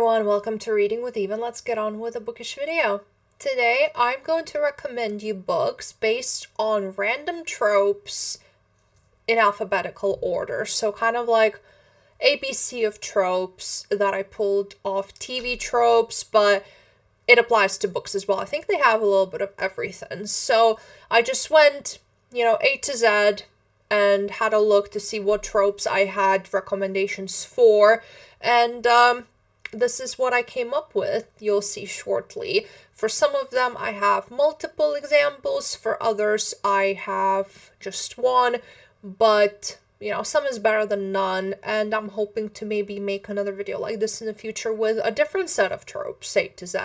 everyone, welcome to Reading with Eve. Let's get on with the bookish video. Today I'm going to recommend you books based on random tropes in alphabetical order. So kind of like ABC of tropes that I pulled off TV tropes, but it applies to books as well. I think they have a little bit of everything. So I just went, A to Z and had a look to see what tropes I had recommendations for. And this is what I came up with. You'll see shortly. For some of them, I have multiple examples. For others, I have just one. But, some is better than none. And I'm hoping to maybe make another video like this in the future with a different set of tropes, A to Z.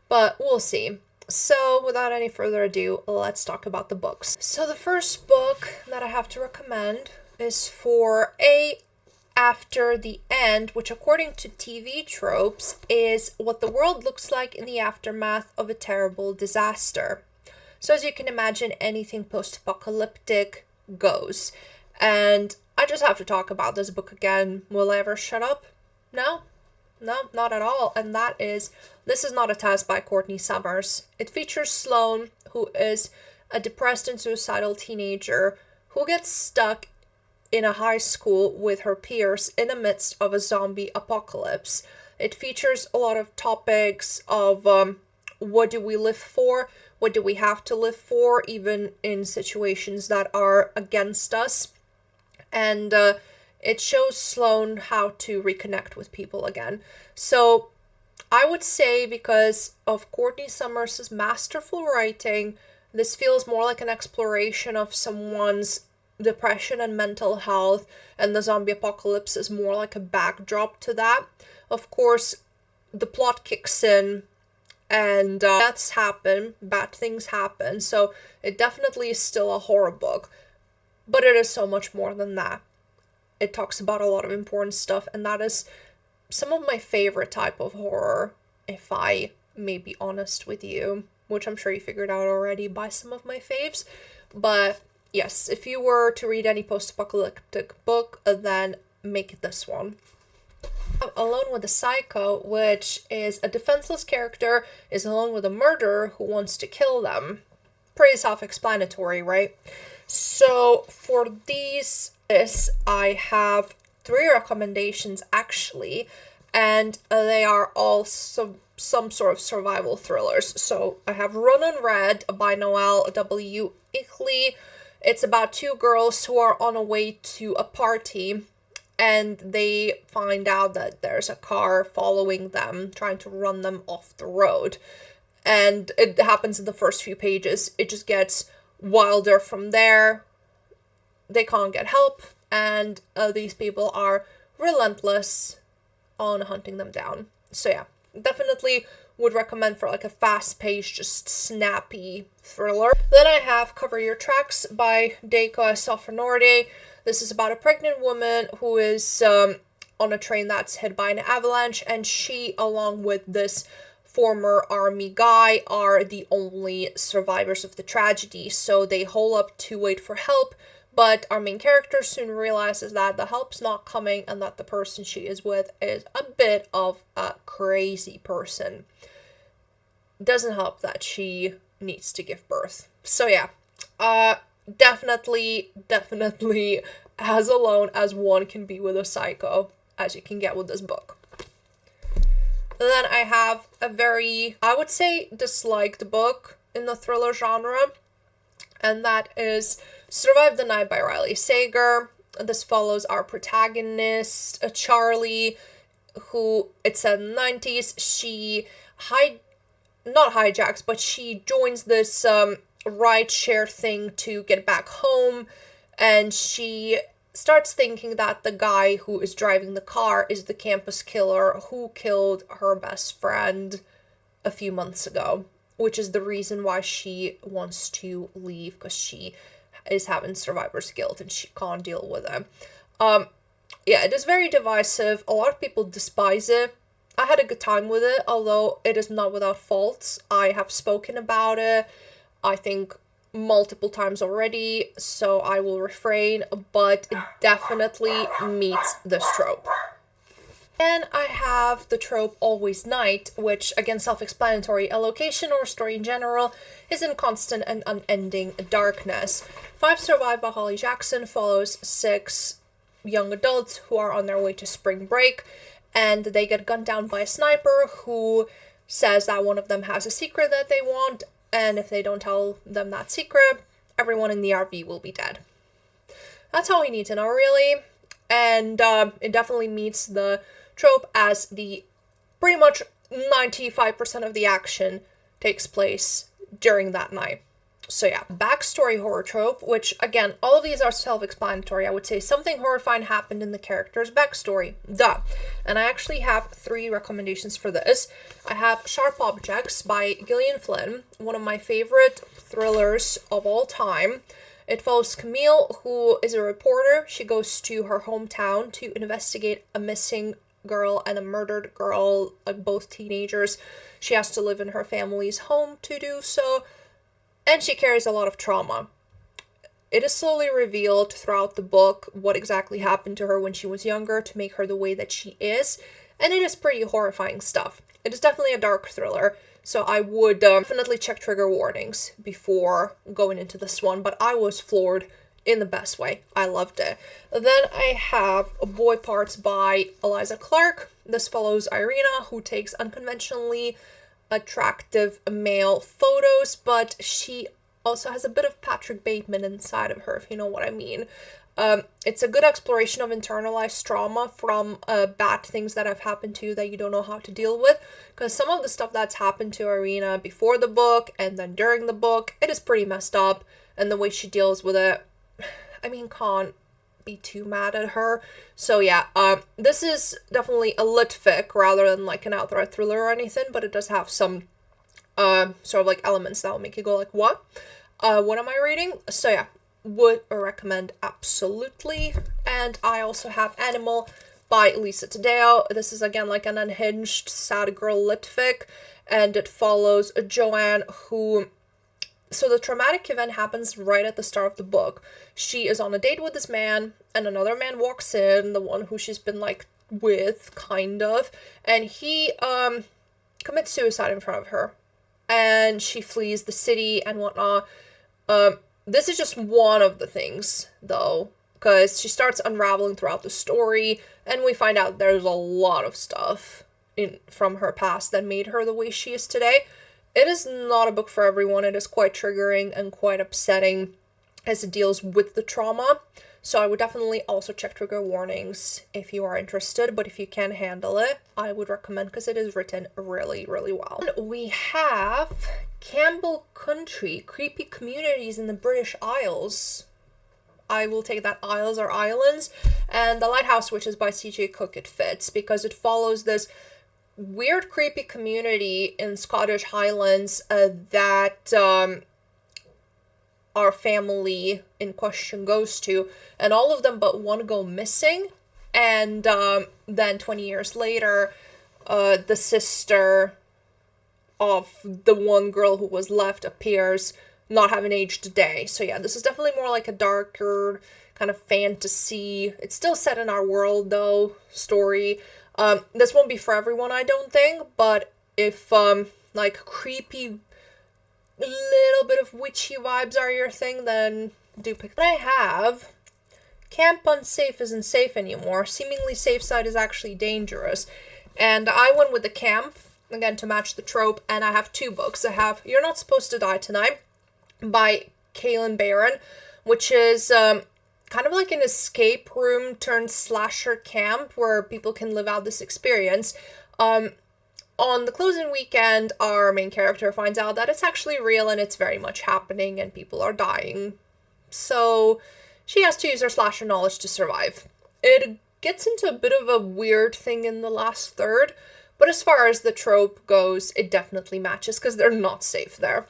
But we'll see. So, without any further ado, let's talk about the books. So, the first book that I have to recommend is for After the End, which according to TV tropes is what the world looks like in the aftermath of a terrible disaster. So as you can imagine, anything post-apocalyptic goes. And I just have to talk about this book again. Will I ever shut up? No, not at all. And This Is Not a Test by Courtney Summers. It features Sloane, who is a depressed and suicidal teenager who gets stuck in a high school with her peers in the midst of a zombie apocalypse. It features a lot of topics of what do we live for, what do we have to live for, even in situations that are against us. And it shows Sloane how to reconnect with people again. So I would say because of Courtney Summers' masterful writing, this feels more like an exploration of someone's depression and mental health, and the zombie apocalypse is more like a backdrop to that. Of course, the plot kicks in and deaths happen, bad things happen, so it definitely is still a horror book, but it is so much more than that. It talks about a lot of important stuff, and that is some of my favorite type of horror, if I may be honest with you, which I'm sure you figured out already by some of my faves. But yes, if you were to read any post-apocalyptic book, then make it this one. Alone with a Psycho, which is a defenseless character, is alone with a murderer who wants to kill them. Pretty self-explanatory, right? So for this, I have 3 recommendations actually, and they are all some sort of survival thrillers. So I have Run and Red by Noelle W. Ichley. It's about 2 girls who are on a way to a party, and they find out that there's a car following them, trying to run them off the road. And it happens in the first few pages. It just gets wilder from there. They can't get help, and these people are relentless on hunting them down. So yeah, definitely would recommend for like a fast-paced, just snappy thriller. Then I have Cover Your Tracks by Deiko Sofanordi. This is about a pregnant woman who is on a train that's hit by an avalanche, and she, along with this former army guy, are the only survivors of the tragedy. So they hole up to wait for help, but our main character soon realizes that the help's not coming and that the person she is with is a bit of a crazy person. Doesn't help that she needs to give birth. So yeah, definitely as alone as one can be with a psycho as you can get with this book. Then I have a very, I would say, disliked book in the thriller genre, and that is Survive the Night by Riley Sager. This follows our protagonist, Charlie, who, it's set in the 90s. She not hijacks, but she joins this ride-share thing to get back home, and she starts thinking that the guy who is driving the car is the campus killer who killed her best friend a few months ago, which is the reason why she wants to leave, because she is having survivor's guilt and she can't deal with it. Yeah, it is very divisive. A lot of people despise it. I had a good time with it, although it is not without faults. I have spoken about it, I think, multiple times already, so I will refrain, but it definitely meets this trope. And I have the trope Always Night, which, again, self-explanatory. A location or story in general is in constant and unending darkness. Five Survived by Holly Jackson follows 6 young adults who are on their way to spring break, and they get gunned down by a sniper who says that one of them has a secret that they want, and if they don't tell them that secret, everyone in the RV will be dead. That's all we need to know, really. And it definitely meets the trope, as the pretty much 95% of the action takes place during that night. So yeah, backstory horror trope, which again, all of these are self-explanatory. I would say something horrifying happened in the character's backstory. Duh. And I actually have 3 recommendations for this. I have Sharp Objects by Gillian Flynn, one of my favorite thrillers of all time. It follows Camille, who is a reporter. She goes to her hometown to investigate a missing girl and a murdered girl, like both teenagers. She has to live in her family's home to do so, and she carries a lot of trauma. It is slowly revealed throughout the book what exactly happened to her when she was younger to make her the way that she is, and it is pretty horrifying stuff. It is definitely a dark thriller, so I would definitely check trigger warnings before going into this one, but I was floored in the best way. I loved it. Then I have Boy Parts by Eliza Clark. This follows Irina, who takes unconventionally attractive male photos, but she also has a bit of Patrick Bateman inside of her, if you know what I mean. It's a good exploration of internalized trauma from bad things that have happened to you that you don't know how to deal with, because some of the stuff that's happened to Irina before the book and then during the book, it is pretty messed up, and the way she deals with it, I mean, can't be too mad at her. So yeah, this is definitely a lit fic rather than like an outright thriller or anything, but it does have some sort of like elements that will make you go like, what am I reading? So yeah, would recommend absolutely. And I also have Animal by Lisa Taddeo. This is again like an unhinged sad girl lit fic, and it follows a Joanne who, so the traumatic event happens right at the start of the book. She is on a date with this man, and another man walks in, the one who she's been like with, kind of, and he commits suicide in front of her, and she flees the city and whatnot. This is just one of the things, though, because she starts unraveling throughout the story, and we find out there's a lot of stuff from her past that made her the way she is today. It is not a book for everyone. It is quite triggering and quite upsetting as it deals with the trauma. So I would definitely also check trigger warnings if you are interested, but if you can handle it, I would recommend, because it is written really, really well. And we have Campbell Country, Creepy Communities in the British Isles. I will take that Isles or Islands. And The Lighthouse Witch is by C.J. Cook. It fits because it follows this weird, creepy community in Scottish Highlands that our family in question goes to, and all of them but one go missing, and then 20 years later, the sister of the one girl who was left appears, not having aged a day. So yeah, this is definitely more like a darker kind of fantasy, it's still set in our world though, story. This won't be for everyone, I don't think, but if, like, creepy, little bit of witchy vibes are your thing, then do pick that. I have Camp Unsafe Isn't Safe Anymore. Seemingly safe side is actually dangerous. And I went with the camp, again, to match the trope, and I have 2 books. I have You're Not Supposed to Die Tonight by Kaylin Barron, which is, kind of like an escape room turned slasher camp where people can live out this experience. On the closing weekend, our main character finds out that it's actually real and it's very much happening and people are dying. So she has to use her slasher knowledge to survive. It gets into a bit of a weird thing in the last third, but as far as the trope goes, it definitely matches because they're not safe there.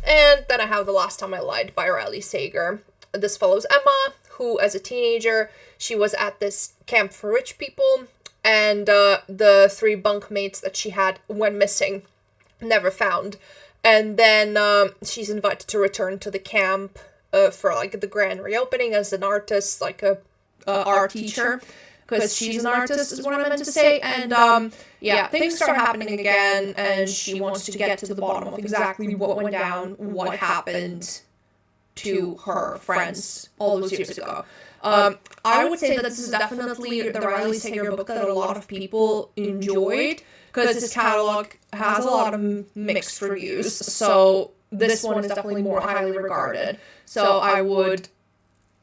And then I have The Last Time I Lied by Riley Sager. This follows Emma, who as a teenager, she was at this camp for rich people, and the 3 bunkmates that she had went missing, never found. And then she's invited to return to the camp for like the grand reopening as an artist, like a art teacher. because she's an artist is what I meant to say. And yeah, things start happening again, and she wants to get to the bottom of exactly what went down, what happened to her friends all those years ago. I would say that this is definitely the Riley Sager book that a lot of people enjoyed, because his catalog has a lot of mixed reviews. So this one is definitely more highly regarded. So I would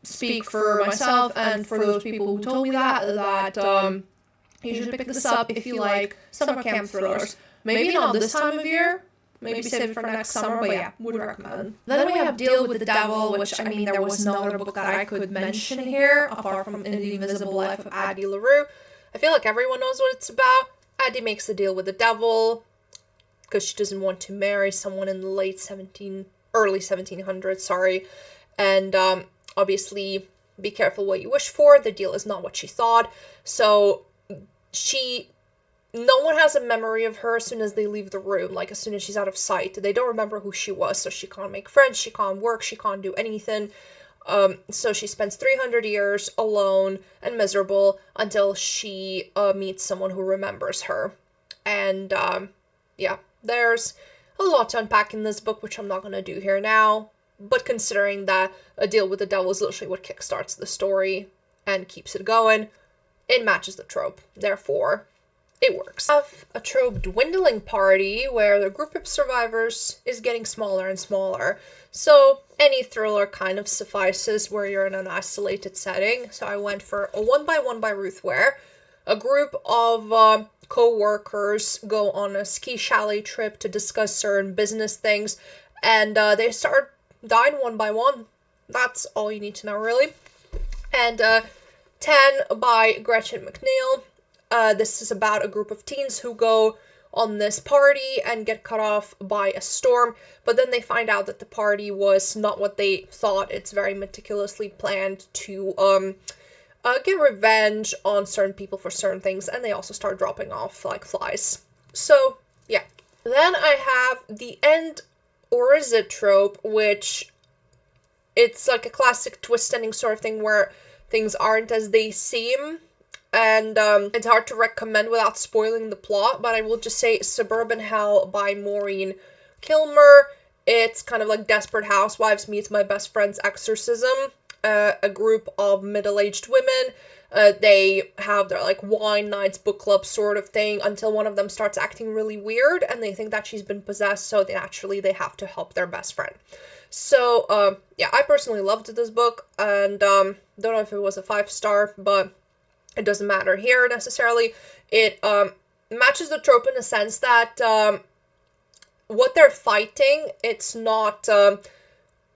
speak for myself and for those people who told me that you should pick this up if you like summer camp thrillers. Maybe not this time of year, maybe save it for next summer, but yeah, would recommend. Then we have Deal with the Devil, which, I mean, there was no other book that I could mention here, apart from In the Invisible Life of Addie LaRue. I feel like everyone knows what it's about. Addie makes a deal with the devil because she doesn't want to marry someone in the early 1700s, sorry. And obviously, be careful what you wish for. The deal is not what she thought. So no one has a memory of her as soon as they leave the room, like as soon as she's out of sight. They don't remember who she was, so she can't make friends, she can't work, she can't do anything. So she spends 300 years alone and miserable until she meets someone who remembers her. And yeah, there's a lot to unpack in this book, which I'm not going to do here now. But considering that A Deal with the Devil is literally what kickstarts the story and keeps it going, it matches the trope. Therefore, it works. We have a trope dwindling party where the group of survivors is getting smaller and smaller. So any thriller kind of suffices where you're in an isolated setting. So I went for a 1x1 by Ruth Ware. A group of co-workers go on a ski chalet trip to discuss certain business things, and they start dying one by one. That's all you need to know, really. And 10 by Gretchen McNeil. This is about a group of teens who go on this party and get cut off by a storm, but then they find out that the party was not what they thought. It's very meticulously planned to get revenge on certain people for certain things, and they also start dropping off like flies. So, yeah. Then I have The End or Is It trope, which it's like a classic twist ending sort of thing where things aren't as they seem. And it's hard to recommend without spoiling the plot, but I will just say Suburban Hell by Maureen Kilmer. It's kind of like Desperate Housewives meets My Best Friend's Exorcism. A group of middle-aged women, they have their like wine nights, book club sort of thing, until one of them starts acting really weird and they think that she's been possessed, so they have to help their best friend. So, yeah, I personally loved this book, and don't know if it was a 5-star, but it doesn't matter here necessarily. It matches the trope in a sense that what they're fighting, it's not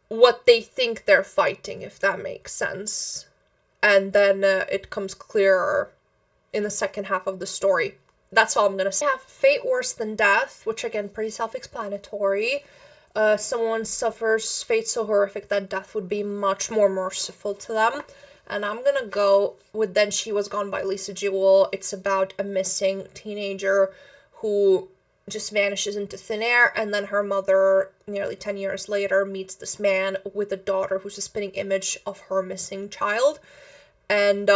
what they think they're fighting, if that makes sense. And then it comes clearer in the second half of the story. That's all I'm gonna say. I have Fate Worse Than Death, which again, pretty self-explanatory. Someone suffers fate so horrific that death would be much more merciful to them. And I'm gonna go with Then She Was Gone by Lisa Jewell. It's about a missing teenager who just vanishes into thin air, and then her mother, nearly 10 years later, meets this man with a daughter who's a spitting image of her missing child. And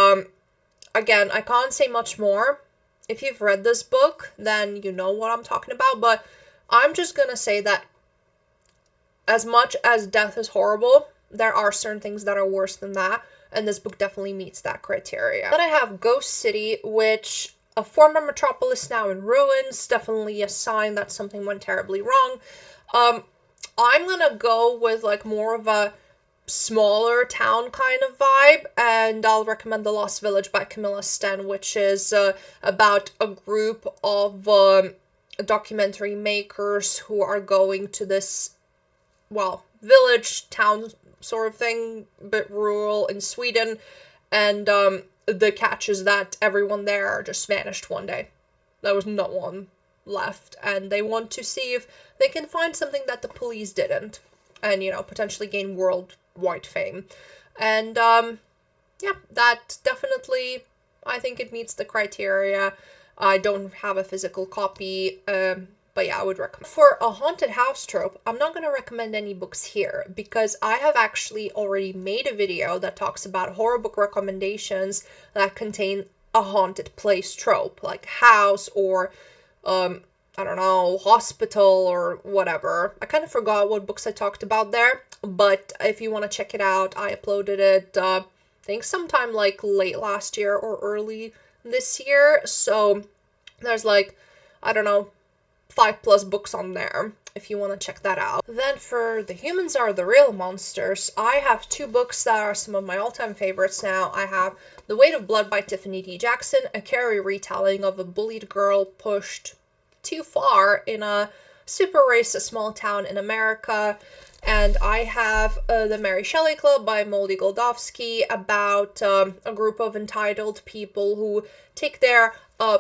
again, I can't say much more. If you've read this book, then you know what I'm talking about, but I'm just gonna say that as much as death is horrible, there are certain things that are worse than that, and this book definitely meets that criteria. Then I have Ghost City, which a former metropolis now in ruins, definitely a sign that something went terribly wrong. I'm gonna go with like more of a smaller town kind of vibe, and I'll recommend The Lost Village by Camilla Sten, which is about a group of documentary makers who are going to this, well, village, town sort of thing, bit rural in Sweden, and the catch is that everyone there just vanished one day. There was no one left, and they want to see if they can find something that the police didn't, and, you know, potentially gain worldwide fame. And, yeah, that definitely, I think it meets the criteria. I don't have a physical copy, but yeah, I would recommend. For a haunted house trope, I'm not going to recommend any books here because I have actually already made a video that talks about horror book recommendations that contain a haunted place trope, like house or I don't know, hospital or whatever. I kind of forgot what books I talked about there, but if you want to check it out, I uploaded it, I think sometime like late last year or early this year. So there's like, I don't know, 5+ books on there if you want to check that out. Then for The Humans Are the Real Monsters, I have 2 books that are some of my all-time favorites now. I have The Weight of Blood by Tiffany D. Jackson, a Carrie retelling of a bullied girl pushed too far in a super racist small town in America. And I have The Mary Shelley Club by Molly Goldovsky, about a group of entitled people who take their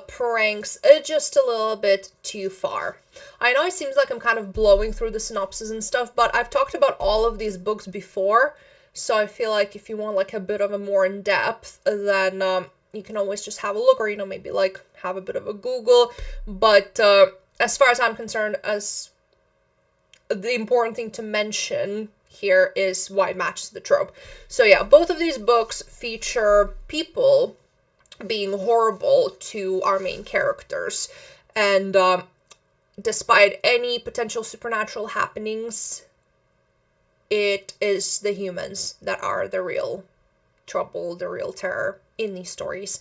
pranks just a little bit too far. I know it seems like I'm kind of blowing through the synopses and stuff, but I've talked about all of these books before, so I feel like if you want like a bit of a more in-depth, then you can always just have a look, or, you know, maybe like have a bit of a Google. But as far as I'm concerned, as the important thing to mention here is why it matches the trope. So yeah, both of these books feature people being horrible to our main characters. And despite any potential supernatural happenings, it is the humans that are the real trouble, the real terror in these stories.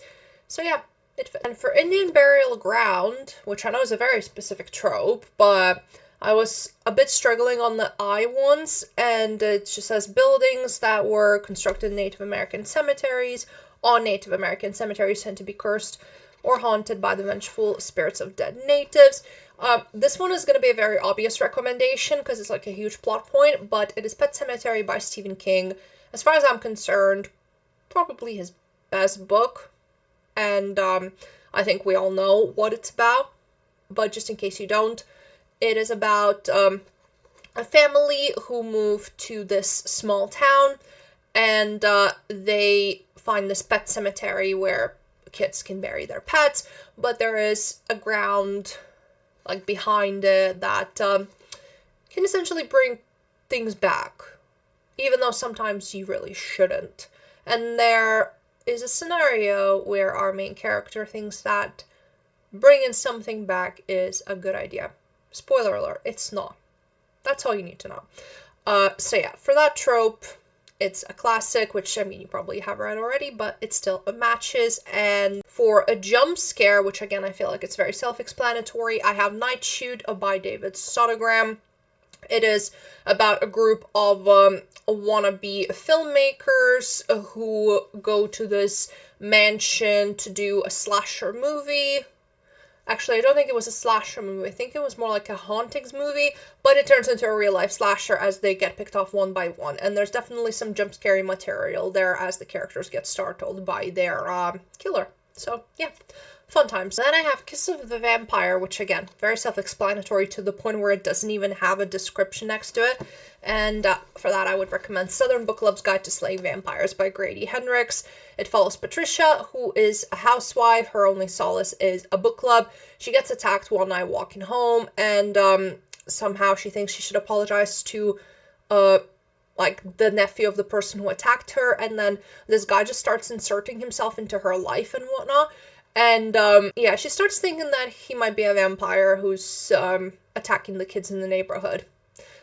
So yeah, it fits. And for Indian Burial Ground, which I know is a very specific trope, but I was a bit struggling on the I ones, and it just says buildings that were constructed in Native American cemeteries on Native American cemeteries tend to be cursed or haunted by the vengeful spirits of dead natives. This one is going to be a very obvious recommendation because it's like a huge plot point, but it is Pet Sematary by Stephen King. As far as I'm concerned, probably his best book, and I think we all know what it's about, but just in case you don't, it is about a family who moved to this small town, and they find this pet cemetery where kids can bury their pets, but there is a ground like behind it that can essentially bring things back, even though sometimes you really shouldn't. And there is a scenario where our main character thinks that bringing something back is a good idea. Spoiler alert, it's not. That's all you need to know. So yeah, for that trope, it's a classic, which, I mean, you probably have read already, but it still matches. And for a jump scare, which again, I feel like it's very self-explanatory, I have Night Shoot by David Sodergram. It is about a group of wannabe filmmakers who go to this mansion to do a slasher movie. Actually, I don't think it was a slasher movie. I think it was more like a hauntings movie, but it turns into a real-life slasher as they get picked off one by one. And there's definitely some jump-scary material there as the characters get startled by their killer. So, yeah, fun times. Then I have Kiss of the Vampire, which, again, very self-explanatory to the point where it doesn't even have a description next to it. And for that, I would recommend Southern Book Club's Guide to Slaying Vampires by Grady Hendrix. It follows Patricia, who is a housewife. Her only solace is a book club. She gets attacked one night walking home, and somehow she thinks she should apologize to like the nephew of the person who attacked her, and then this guy just starts inserting himself into her life and whatnot. And yeah, she starts thinking that he might be a vampire who's attacking the kids in the neighborhood.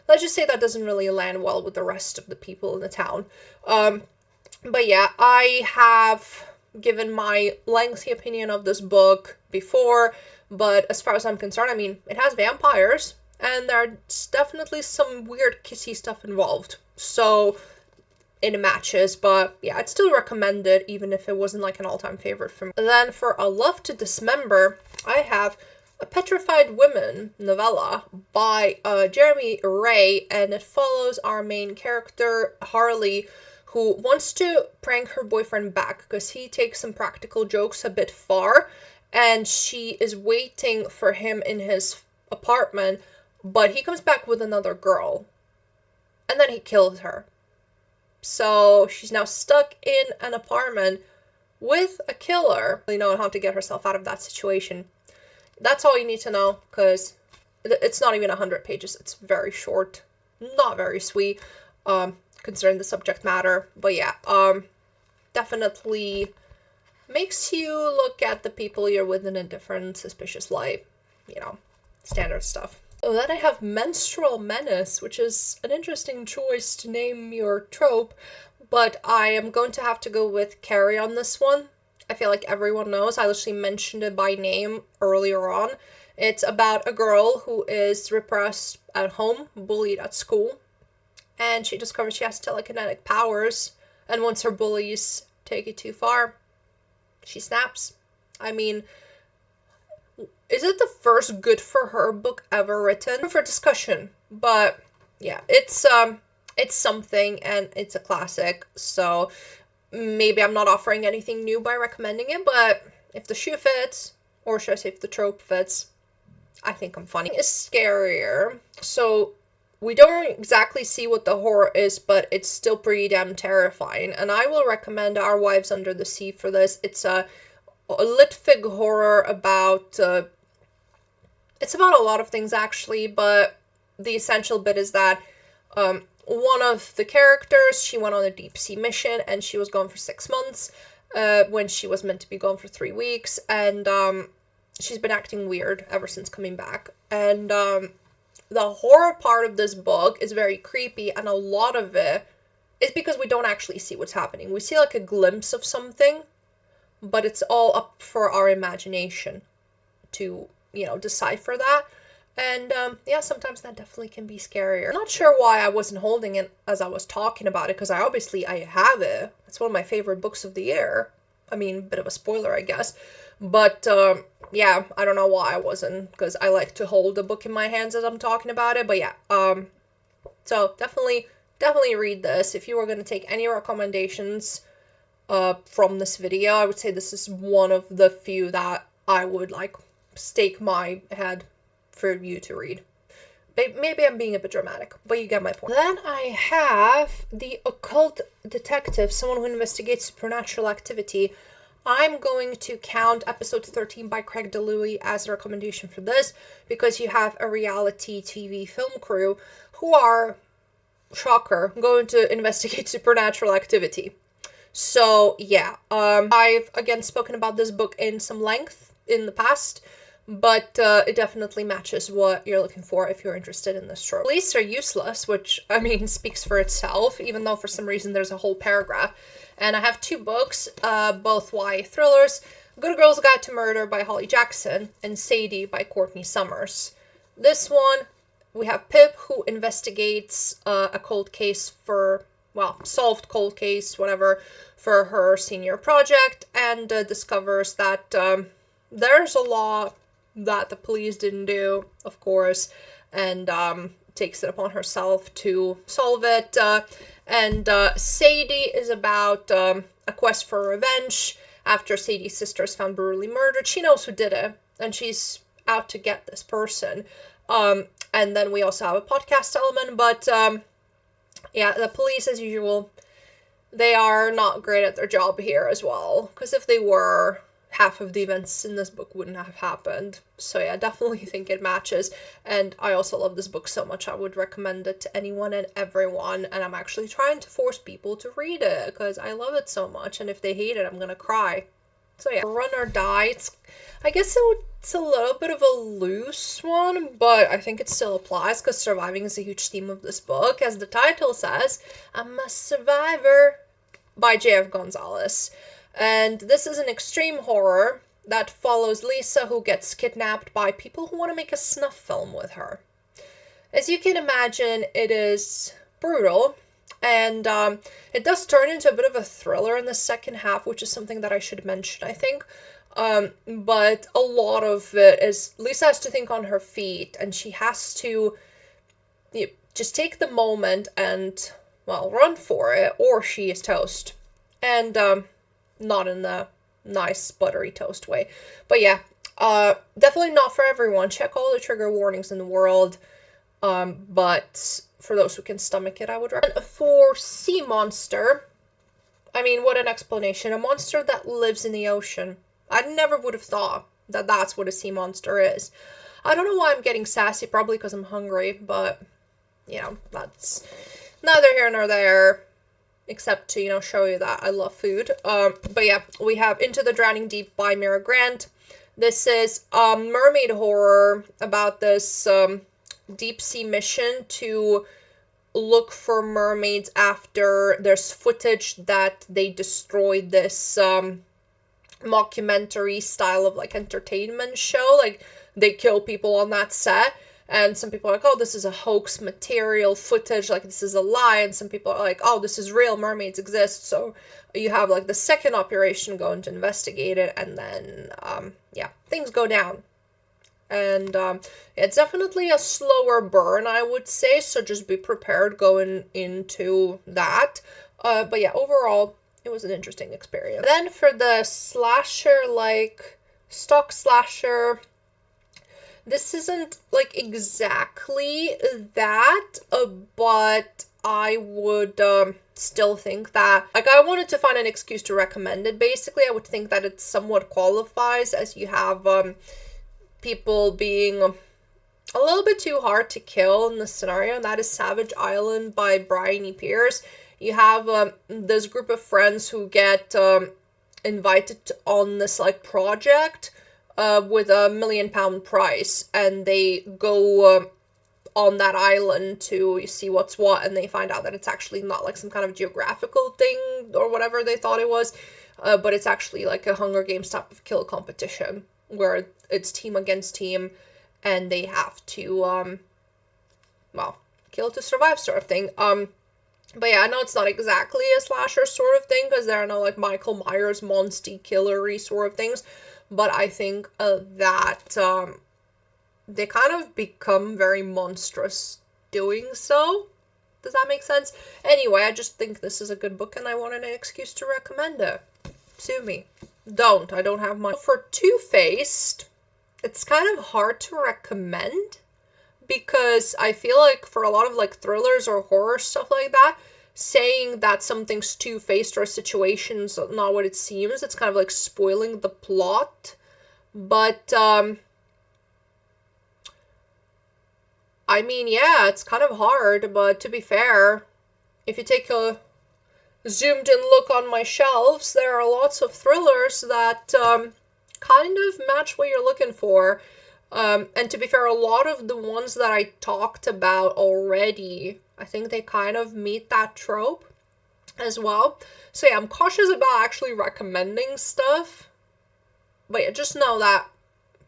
Let's just say that doesn't really land well with the rest of the people in the town. But yeah, I have given my lengthy opinion of this book before, but as far as I'm concerned, I mean, it has vampires, and there's definitely some weird kissy stuff involved. So it matches, but yeah, I'd still recommend it, even if it wasn't like an all-time favorite for me. Then for A Love to Dismember, I have A Petrified Women novella by Jeremy Ray, and it follows our main character, Harley, who wants to prank her boyfriend back because he takes some practical jokes a bit far, and she is waiting for him in his apartment, but he comes back with another girl, and then he kills her. So she's now stuck in an apartment with a killer, you know, how to get herself out of that situation. That's all you need to know, because it's not even 100 pages. It's very short, not very sweet, considering the subject matter. But yeah, definitely makes you look at the people you're with in a different, suspicious light. Standard stuff. Oh, then I have Menstrual Menace, which is an interesting choice to name your trope, but I am going to have to go with Carrie on this one. I feel like everyone knows. I literally mentioned it by name earlier on. It's about a girl who is repressed at home, bullied at school, and she discovers she has telekinetic powers, and once her bullies take it too far, she snaps. I mean, is it the first good for her book ever written? For discussion, but yeah, it's something, and it's a classic, so maybe I'm not offering anything new by recommending it, but if the shoe fits, or should I say if the trope fits, I think I'm funny. It's scarier, so we don't exactly see what the horror is, but it's still pretty damn terrifying, and I will recommend Our Wives Under the Sea for this. It's a lit fig horror about it's about a lot of things actually, but the essential bit is that one of the characters, she went on a deep sea mission and she was gone for 6 months when she was meant to be gone for 3 weeks, and she's been acting weird ever since coming back. And the horror part of this book is very creepy, and a lot of it is because we don't actually see what's happening. We see like a glimpse of something, but it's all up for our imagination to decipher that. And sometimes that definitely can be scarier. I'm not sure why I wasn't holding it as I was talking about it, because I have it. It's one of my favorite books of the year. I mean, bit of a spoiler, I guess. But I don't know why I wasn't, because I like to hold the book in my hands as I'm talking about it. But yeah, so definitely read this. If you were going to take any recommendations from this video, I would say this is one of the few that I would stake my head for you to read. Maybe I'm being a bit dramatic, but you get my point. Then I have The Occult Detective, someone who investigates supernatural activity. I'm going to count episode 13 by Craig DeLuey as a recommendation for this, because you have a reality TV film crew who are, shocker, going to investigate supernatural activity. So yeah, I've again spoken about this book in some length in the past, but it definitely matches what you're looking for if you're interested in this trope. Police are useless, which, I mean, speaks for itself, even though for some reason there's a whole paragraph. And I have 2 books, both YA thrillers, Good Girl's Guide to Murder by Holly Jackson, and Sadie by Courtney Summers. This one, we have Pip, who investigates a cold case solved cold case, whatever, for her senior project, and discovers that there's a law that the police didn't do, of course, and takes it upon herself to solve it. And Sadie is about a quest for revenge. After Sadie's sister is found brutally murdered, she knows who did it, and she's out to get this person. And then we also have a podcast element, but the police, as usual, they are not great at their job here as well, because if they were, half of the events in this book wouldn't have happened. So yeah, definitely think it matches. And I also love this book so much, I would recommend it to anyone and everyone. And I'm actually trying to force people to read it, because I love it so much. And if they hate it, I'm gonna cry. So yeah, Run or Die. It's a little bit of a loose one, but I think it still applies, because surviving is a huge theme of this book. As the title says, I'm a survivor, by J.F. Gonzalez. And this is an extreme horror that follows Lisa, who gets kidnapped by people who want to make a snuff film with her. As you can imagine, it is brutal, and it does turn into a bit of a thriller in the second half, which is something that I should mention, I think. But a lot of it is Lisa has to think on her feet, and she has to just take the moment and, run for it, or she is toast. And not in the nice buttery toast way. But yeah, definitely not for everyone. Check all the trigger warnings in the world. But for those who can stomach it, I would recommend. For Sea Monster, I mean, what an explanation. A monster that lives in the ocean. I never would have thought that that's what a sea monster is. I don't know why I'm getting sassy, probably because I'm hungry, but, that's neither here nor there. except to, show you that I love food. But yeah, we have Into the Drowning Deep by Mira Grant. This is mermaid horror about this deep sea mission to look for mermaids after there's footage that they destroyed this mockumentary style of like entertainment show. Like they kill people on that set, and some people are like, oh, this is a hoax material footage, like this is a lie, and some people are like, oh, this is real, mermaids exist. So you have like the second operation going to investigate it, and then things go down. And it's definitely a slower burn, I would say, so just be prepared going into that. But yeah, overall, it was an interesting experience. Then for the slasher, like stock slasher, this isn't like exactly that, but I would still think that, like, I wanted to find an excuse to recommend it. Basically, I would think that it somewhat qualifies, as you have people being a little bit too hard to kill in this scenario, and that is Savage Island by Bryony Pierce. You have this group of friends who get invited on this like project with a £1 million prize, and they go on that island to see what's what, and they find out that it's actually not like some kind of geographical thing or whatever they thought it was, but it's actually like a Hunger Games type of kill competition where it's team against team, and they have to kill to survive sort of thing. But yeah, I know it's not exactly a slasher sort of thing, because there are no like Michael Myers monsty killery sort of things, but I think that they kind of become very monstrous doing so. Does that make sense? Anyway, I just think this is a good book, and I wanted an excuse to recommend it. Sue me. I don't have money. For Two-Faced, it's kind of hard to recommend, because I feel like for a lot of like thrillers or horror stuff like that, saying that something's two-faced or a situation's not what it seems, it's kind of like spoiling the plot. But I mean, yeah, it's kind of hard, but to be fair, if you take a zoomed in look on my shelves, there are lots of thrillers that kind of match what you're looking for. And to be fair, a lot of the ones that I talked about already, I think they kind of meet that trope as well. So yeah, I'm cautious about actually recommending stuff. But yeah, just know that,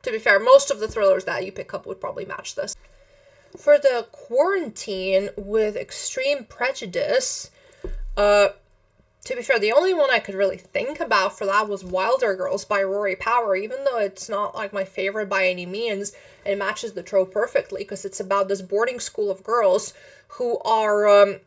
to be fair, most of the thrillers that you pick up would probably match this. For the Quarantine with Extreme Prejudice, to be fair, the only one I could really think about for that was Wilder Girls by Rory Power, even though it's not like my favorite by any means. It matches the trope perfectly, because it's about this boarding school of girls who are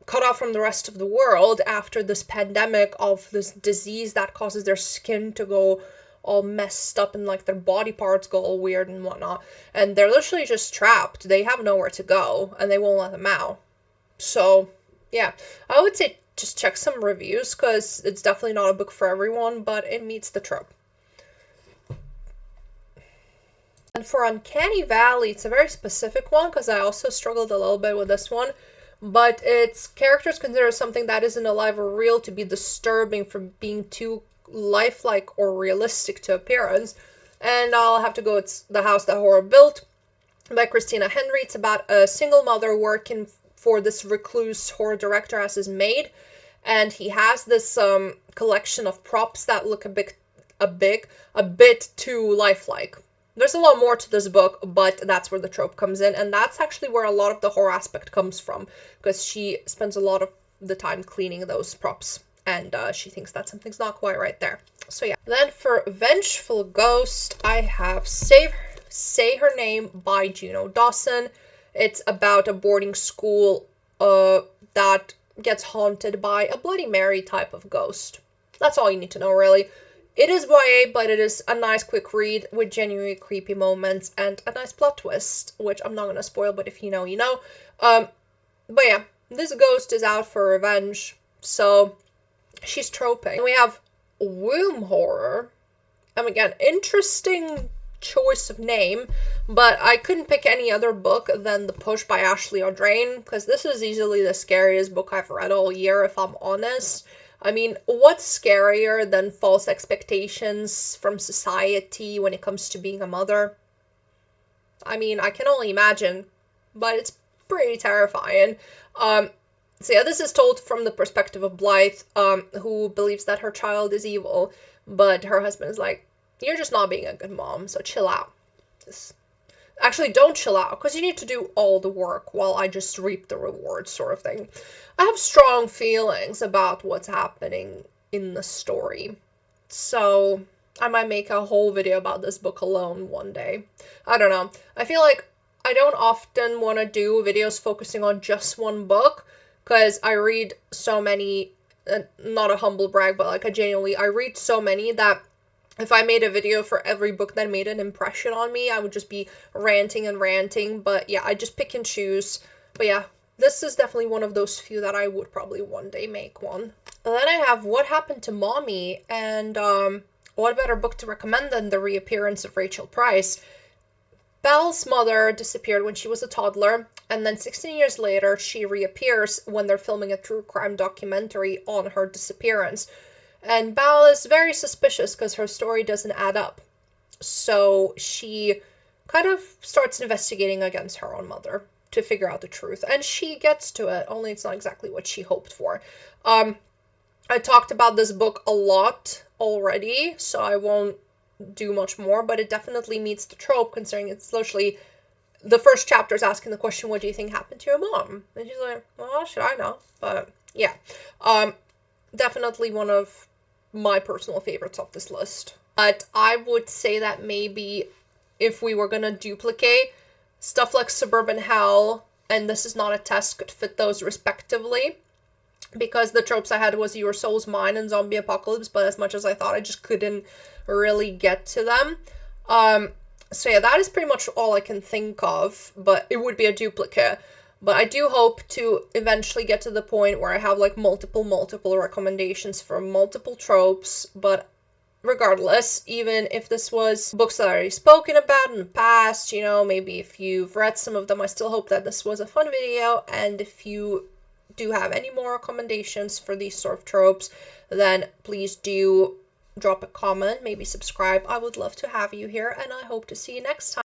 cut off from the rest of the world after this pandemic of this disease that causes their skin to go all messed up and like their body parts go all weird and whatnot. And they're literally just trapped. They have nowhere to go, and they won't let them out. So, yeah, I would say just check some reviews, because it's definitely not a book for everyone, but it meets the trope. And for Uncanny Valley, it's a very specific one, because I also struggled a little bit with this one, but its characters consider something that isn't alive or real to be disturbing for being too lifelike or realistic to appearance. And I'll have to go, it's The House That Horror Built by Christina Henry. It's about a single mother working for this recluse horror director as his maid, and he has this collection of props that look a bit too lifelike. There's a lot more to this book, but that's where the trope comes in, and that's actually where a lot of the horror aspect comes from, because she spends a lot of the time cleaning those props, and she thinks that something's not quite right there. So yeah. Then for Vengeful Ghost, I have Say Her Name by Juno Dawson. It's about a boarding school that gets haunted by a Bloody Mary type of ghost. That's all you need to know, really. It is YA, but it is a nice quick read with genuinely creepy moments and a nice plot twist, which I'm not going to spoil, but if you know, you know. But yeah, this ghost is out for revenge, so she's troping. And we have womb horror. And again, interesting choice of name, but I couldn't pick any other book than The Push by Ashley Audrain, because this is easily the scariest book I've read all year, if I'm honest. I mean, what's scarier than false expectations from society when it comes to being a mother? I mean, I can only imagine, but it's pretty terrifying. So yeah, this is told from the perspective of Blythe, who believes that her child is evil, but her husband is like, you're just not being a good mom, so chill out. Actually, don't chill out, because you need to do all the work while I just reap the rewards, sort of thing. I have strong feelings about what's happening in the story, so I might make a whole video about this book alone one day. I don't know. I feel like I don't often want to do videos focusing on just one book, because I read so many, not a humble brag, but like I read so many that if I made a video for every book that made an impression on me, I would just be ranting and ranting. But yeah, I just pick and choose. But yeah, this is definitely one of those few that I would probably one day make one. And then I have What Happened to Mommy, and what better book to recommend than The Reappearance of Rachel Price. Belle's mother disappeared when she was a toddler, and then 16 years later, she reappears when they're filming a true crime documentary on her disappearance. And Belle is very suspicious because her story doesn't add up. So she kind of starts investigating against her own mother to figure out the truth. And she gets to it, only it's not exactly what she hoped for. I talked about this book a lot already, so I won't do much more, but it definitely meets the trope, considering it's literally the first chapter is asking the question, what do you think happened to your mom? And she's like, well, should I know? But yeah, definitely one of my personal favorites of this list. But I would say that maybe if we were gonna duplicate, stuff like Suburban Hell and This Is Not a Test could fit those respectively, because the tropes I had was Your Soul's Mine and Zombie Apocalypse, but as much as I thought, I just couldn't really get to them. So yeah, that is pretty much all I can think of, but it would be a duplicate. But I do hope to eventually get to the point where I have like multiple recommendations for multiple tropes. But regardless, even if this was books that I already spoken about in the past, you know, maybe if you've read some of them, I still hope that this was a fun video. And if you do have any more recommendations for these sort of tropes, then please do drop a comment, maybe subscribe. I would love to have you here, and I hope to see you next time.